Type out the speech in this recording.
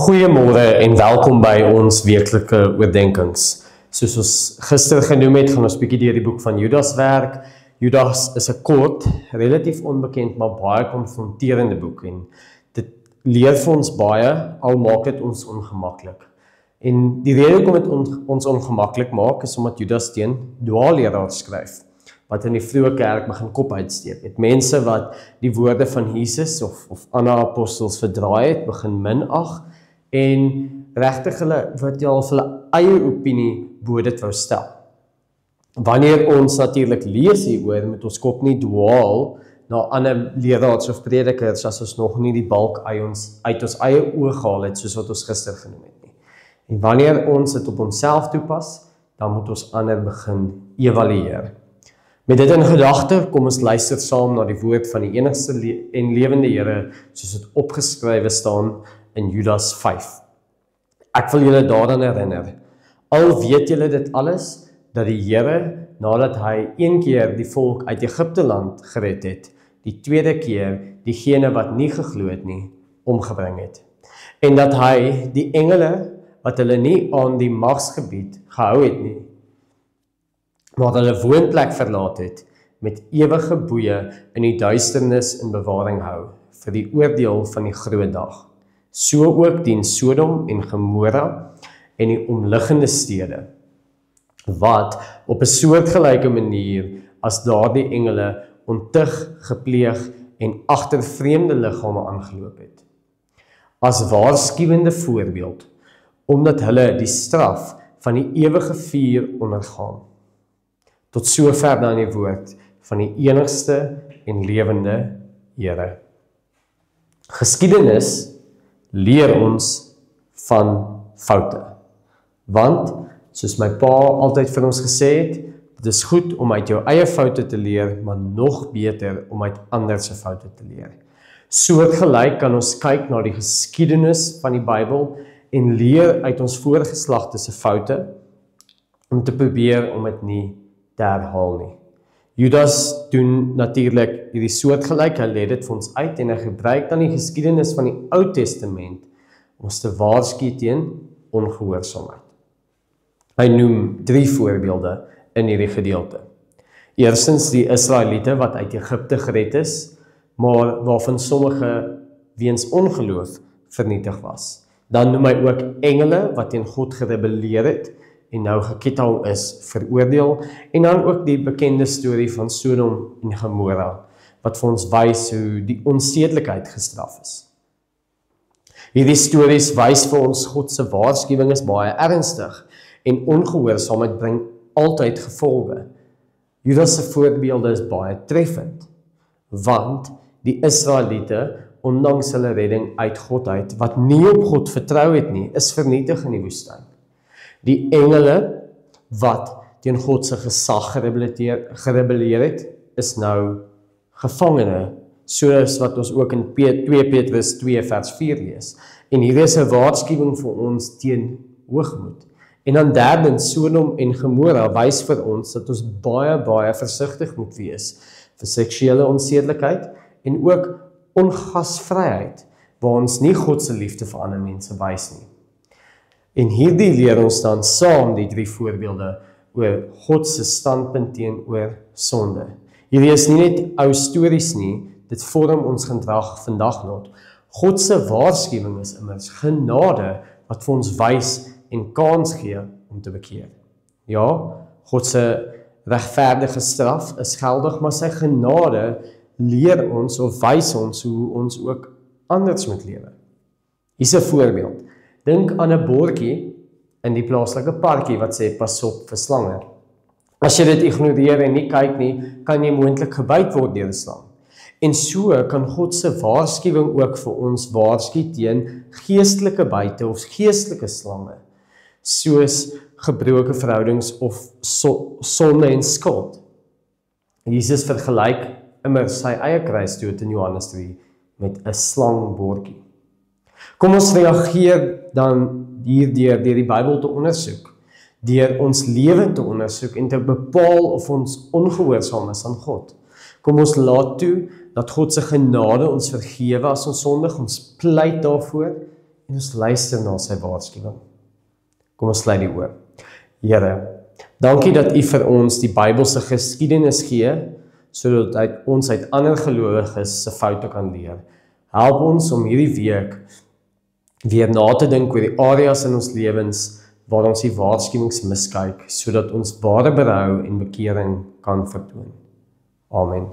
Goeiemôre en welkom by ons weeklikse oordeenkings. Soos ons gister genoem het, gaan ons bietjie deur die boek van Judas werk. Judas is 'n kort, relatief onbekend, maar baie konfronterende boek en dit leer vir ons baie, al maak dit ons ongemaklik. En die rede hoekom dit ons ongemaklik maak, is omdat Judas teen dwaalleraars skryf, wat in die vroeë kerk begin kop uitsteek het. Mense wat die woorde van Jesus of ander apostels verdraai het, begin minag, en regtig hulle wat jy al vir hulle eie opinie bo dit wou stel. Wanneer ons natuurlik lees hieroor, moet ons kop nie dwaal na ander leraars of predikers as ons nog nie die balk uit ons eie oog gehaal het, soos wat ons gister genoem het nie. En wanneer ons dit op onsself toepas, dan moet ons ander begin evalueer. Met dit in gedagte, kom ons luister saam na die woord van die enigste en lewende Here, soos dit opgeskrywe staan in Judas 5. Ek wil julle daaraan herinner, al weet julle dit alles, dat die Here, nadat hy een keer die volk uit Egipte land gered het, die tweede keer diegene wat nie geglo het nie, omgebring het. En dat hy die engele, wat hulle nie aan die magsgebied gehou het nie, maar hulle woonplek verlaat het, met ewige boeye in die duisternis in bewaring hou, vir die oordeel van die groot dag. So ook dien Sodom en Gomorra en die omliggende stede, wat op 'n soortgelyke manier as daardie engele ontug, gepleeg en agter vreemde liggame aangeloop het. As waarskuwende voorbeeld, omdat hulle die straf van die ewige vuur ondergaan. Tot sover dan die woord van die enigste en lewende Here. Geskiedenis leer ons van foute. Want, soos my pa altyd vir ons gesê het, dit is goed om uit jou eie foute te leer, maar nog beter om uit ander se foute te leer. Soortgelyk kan ons kyk na die geskiedenis van die Bybel en leer uit ons voorgeslagte se foute, om te probeer om dit nie te herhaal nie. Judas doen natuurlik hierdie soortgelyk, hy lê dit vir ons uit en hy gebruik dan die geskiedenis van die Ou Testament om ons te waarsku teen ongehoorsaamheid. Hy noem 3 voorbeelde in hierdie gedeelte. Eerstens die Israeliete wat uit Egipte gered is, maar waarvan sommige weens ongeloof vernietig was. Dan noem hy ook engele wat teen God gerebelleer het en nou geketting is, veroordeel, en dan ook die bekende storie van Sodom en Gomorra, wat vir ons wys hoe die onsedelikheid gestraf is. Hierdie stories wys vir ons God se waarskuwing is baie ernstig, en ongehoorsaamheid bring altyd gevolge. Judas se voorbeelde is baie treffend, want die Israeliete, ondanks hulle redding uit God uit, wat nie op God vertrou het nie, is vernietig in die woestyn. Die engele wat teen God se gesag gerebelleer het, is nou gevangene, soos wat ons ook in 2 Petrus 2 vers 4 lees. En hier is 'n waarskuwing vir ons teen hoogmoed. En dan derdens, Sodom en Gomorra wys vir ons dat ons baie versigtig moet wees vir seksuele onsedelikheid en ook ongasvryheid, waar ons nie God se liefde vir ander mense wys nie. En hierdie leer ons dan saam die 3 voorbeelde oor God se standpunt teenoor sonde. Hierdie is nie net ou stories nie, dit vorm ons gedrag vandag nog. God se waarskuwing is immers genade wat vir ons wys en kans gee om te bekeer. Ja, God se regverdige straf is geldig, maar sy genade leer ons of wys ons hoe ons ook anders moet lewe. Hier is 'n voorbeeld. Dink aan 'n bordjie in die plaaslike parkie wat sê pas op vir slange. As jy dit ignoreer en nie kyk nie, kan jy moontlik gebyt word deur 'n slang. En so kan God se waarskuwing ook vir ons waarsku teen geestelike byte of geestelike slange, soos gebroke verhoudings of sonde en skuld. Jesus vergelyk immer sy eie kruisdood in Johannes 3 met 'n slangbordjie. Kom ons reageer dan deur die Bybel te ondersoek, deur ons lewe te ondersoek en te bepaal of ons ongehoorsaam is aan God. Kom ons laat toe dat God se genade ons vergewe as ons sondig, ons pleit daarvoor en ons luister na sy waarskuwing. Kom ons sluit die oë. Here, dankie dat U vir ons die Bybelse geskiedenis gee, sodat ons uit ander gelowiges se foute kan leer. Help ons om hierdie week weer na te dink oor die areas in ons lewens waar ons die waarskuwings miskyk, sodat ons ware berou en bekering kan vertoon. Amen.